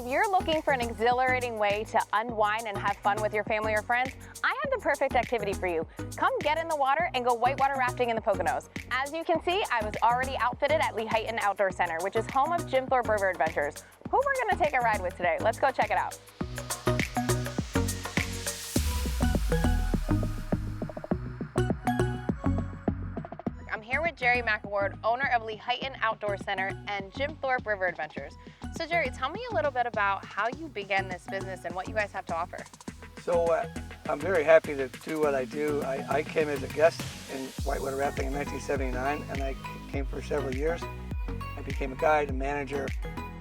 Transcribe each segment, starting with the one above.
If you're looking for an exhilarating way to unwind and have fun with your family or friends, I have the perfect activity for you. Come get in the water and go whitewater rafting in the Poconos. As you can see, I was already outfitted at Lehigh Outdoor Center, which is home of Jim Thorpe River Adventures, who we're gonna take a ride with today. Let's go check it out. I'm here with Jerry McAward, owner of Lehigh Outdoor Center and Jim Thorpe River Adventures. So Jerry, tell me a little bit about how you began this business and what you guys have to offer. So I'm very happy to do what I do. I came as a guest in whitewater rafting in 1979, and I came for several years. I became a guide, a manager,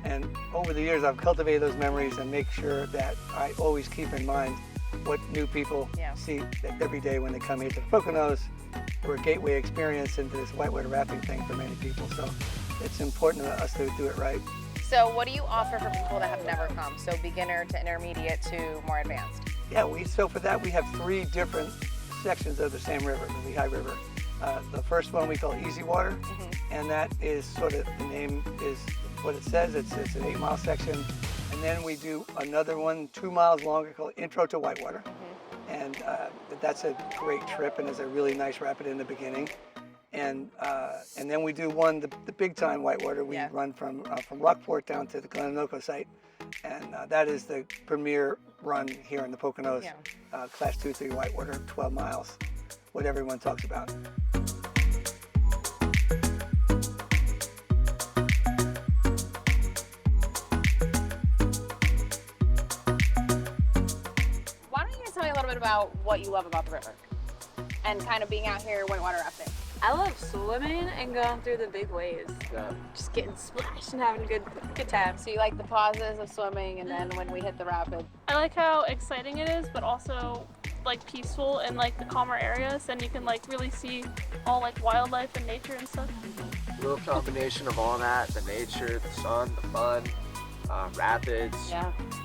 and over the years I've cultivated those memories and make sure that I always keep in mind what new people see every day when they come here to the Poconos. We're a gateway experience into this whitewater rafting thing for many people, so it's important to us to do it right. So what do you offer for people that have never come? So beginner to intermediate to more advanced? Yeah, so for that we have 3 different sections of the same river, the Lehigh River. The first one we call Easy Water, and that is sort of, the name is what it says, it's an 8-mile section. And then we do another one 2 miles longer called Intro to Whitewater. And that's a great trip, and there's a really nice rapid in the beginning. And then we do one, the big time whitewater. We run from Rockport down to the Glenanoco site, and that is the premier run here in the Poconos. Class 2-3 whitewater, 12 miles, what everyone talks about. Why don't you guys tell me a little bit about what you love about the river and kind of being out here whitewater rafting? I love swimming and going through the big waves. Just getting splashed and having a good time. So you like the pauses of swimming and then when we hit the rapid? I like how exciting it is, but also like peaceful and like the calmer areas, and you can like really see all like wildlife and nature and stuff. A little combination of all that, the nature, the sun, the fun, rapids,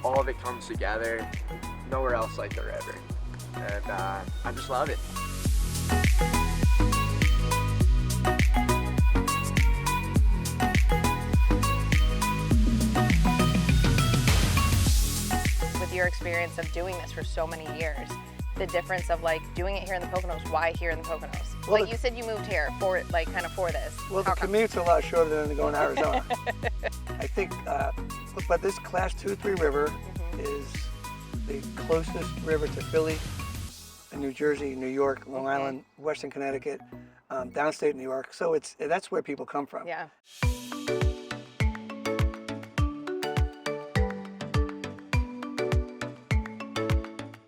all of it comes together. Nowhere else like the river. And I just love it. Your experience of doing this for so many years, the difference of like doing it here in the Poconos, why here in the Poconos? Well, like you said you moved here for like kind of for this. Well, the commute's a lot shorter than going to Arizona. I think, but this class 2-3 river is the closest river to Philly, New Jersey, New York, Long Island, Western Connecticut, downstate New York. So that's where people come from. Yeah.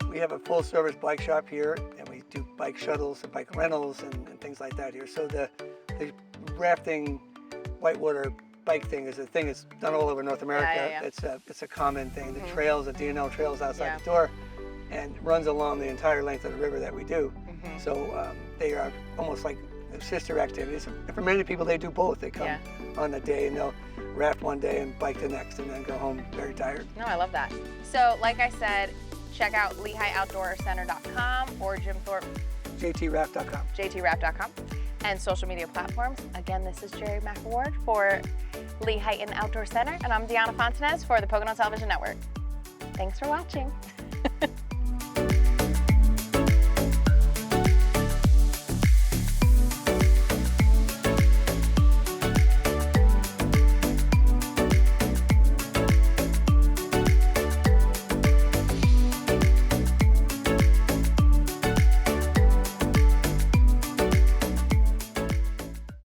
We have a full-service bike shop here, and we do bike shuttles and bike rentals and things like that here. So the rafting, whitewater bike thing is a thing that's done all over North America. It's a common thing. The trails, the D&L trails outside the door, and runs along the entire length of the river that we do. So they are almost like sister activities. And for many people, they do both. They come on a day and they'll raft one day and bike the next, and then go home very tired. No, I love that. So like I said, check out LehighOutdoorCenter.com or Jim Thorpe. JTRaft.com. JTRaft.com. And social media platforms. Again, this is Jerry McAward for Lehigh Outdoor Center, and I'm Deanna Fontanez for the Pocono Television Network. Thanks for watching.